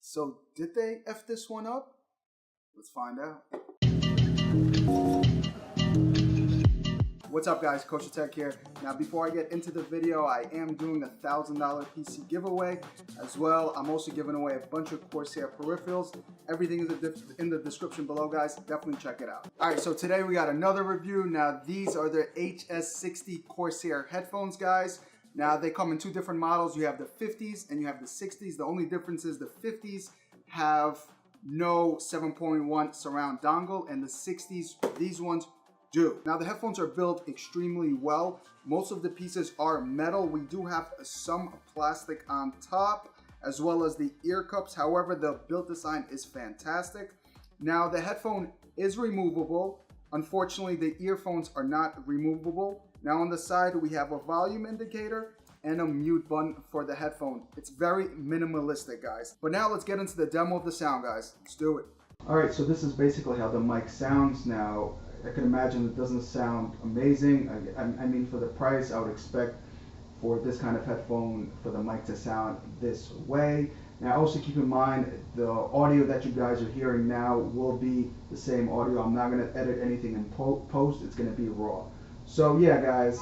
So did they F this one up? Let's find out. What's up guys, KosherTech here. Now before I get into the video, I am doing a $1,000 PC giveaway. As well, I'm also giving away a bunch of Corsair peripherals. Everything is in the description below guys, definitely check it out. Alright, so today we got another review. Now these are the HS60 Corsair headphones guys. Now they come in two different models. You have the 50s and you have the 60s. The only difference is the 50s have no 7.1 surround dongle and the 60s, these ones do. Now the headphones are built extremely well. Most of the pieces are metal. We do have some plastic on top as well as the ear cups. However, the build design is fantastic. Now the headphone is removable. Unfortunately, the earphones are not removable. Now on the side, we have a volume indicator and a mute button for the headphone. It's very minimalistic, guys. But now let's get into the demo of the sound, guys. Let's do it. All right, so this is basically how the mic sounds now. I can imagine it doesn't sound amazing. I mean, for the price, I would expect for this kind of headphone for the mic to sound this way. Now also keep in mind the audio that you guys are hearing now will be the same audio. I'm not going to edit anything in post. It's going to be raw. So yeah guys,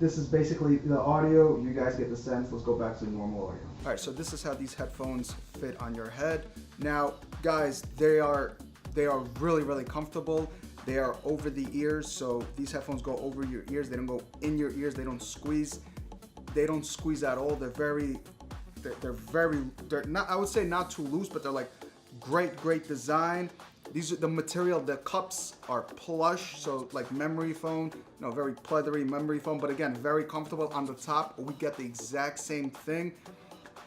this is basically the audio. You guys get the sense. Let's go back to the normal audio. All right, so this is how these headphones fit on your head. Now guys, they are really comfortable. They are over the ears, so these headphones go over your ears. They don't go in your ears. They don't squeeze at all. They're not, I would say not too loose, but they're like great design. These are the material. The cups are plush, so like memory foam, very pleathery memory foam, but again, very comfortable. On the top, we get the exact same thing.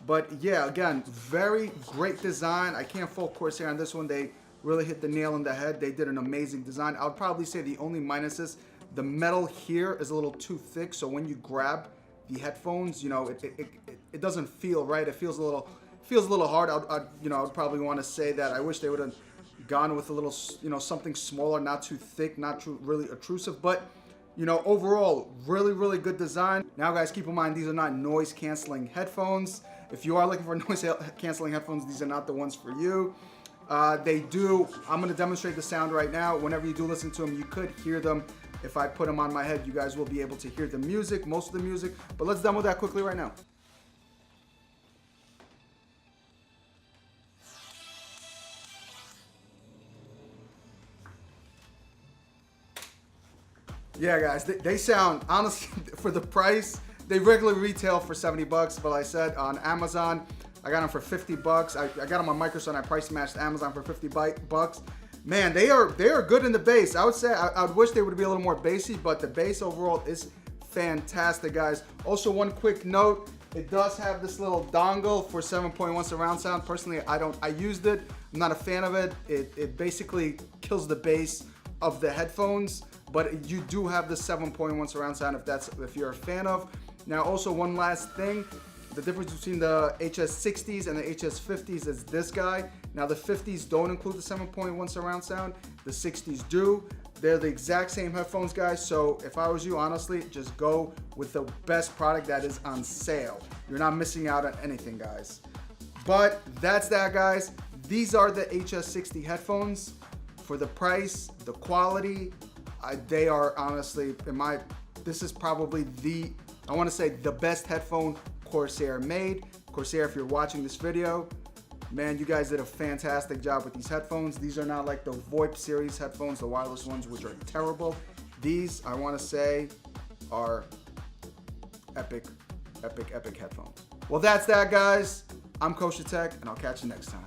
But yeah, again, very great design. I can't fault Corsair on this one. They really hit the nail on the head. They did an amazing design. I would probably say the only minus is the metal here is a little too thick, so when you grab the headphones, it doesn't feel right. It feels a little hard. I would probably want to say that I wish they would have gone with a little, something smaller, not too thick, not too really obtrusive, but overall, really good design. Now guys, keep in mind, these are not noise canceling headphones. If you are looking for noise canceling headphones, these are not the ones for you. I'm going to demonstrate the sound right now. Whenever you do listen to them, you could hear them. If I put them on my head, you guys will be able to hear the music, most of the music, but let's demo that quickly right now. Yeah guys, they sound, honestly, for the price, they regularly retail for 70 bucks, but like I said, on Amazon, I got them for 50 bucks. I got them on Microsoft and I price matched Amazon for 50 bucks. Man, they are good in the bass. I would say, I would wish they would be a little more bassy, but the bass overall is fantastic, guys. Also, one quick note, it does have this little dongle for 7.1 surround sound. Personally, I used it. I'm not a fan of it. It basically kills the bass of the headphones, but you do have the 7.1 surround sound if you're a fan of. Now, also one last thing. The difference between the HS60s and the HS50s is this guy. Now the 50s don't include the 7.1 surround sound. The 60s do. They're the exact same headphones, guys. So if I was you, honestly, just go with the best product that is on sale. You're not missing out on anything, guys. But that's that, guys. These are the HS60 headphones. For the price, the quality, they are honestly, this is probably I want to say the best headphone Corsair made. Corsair, if you're watching this video, man, you guys did a fantastic job with these headphones. These are not like the VoIP series headphones, the wireless ones, which are terrible. These, I want to say, are epic headphones. Well, that's that, guys. I'm KosherTech, and I'll catch you next time.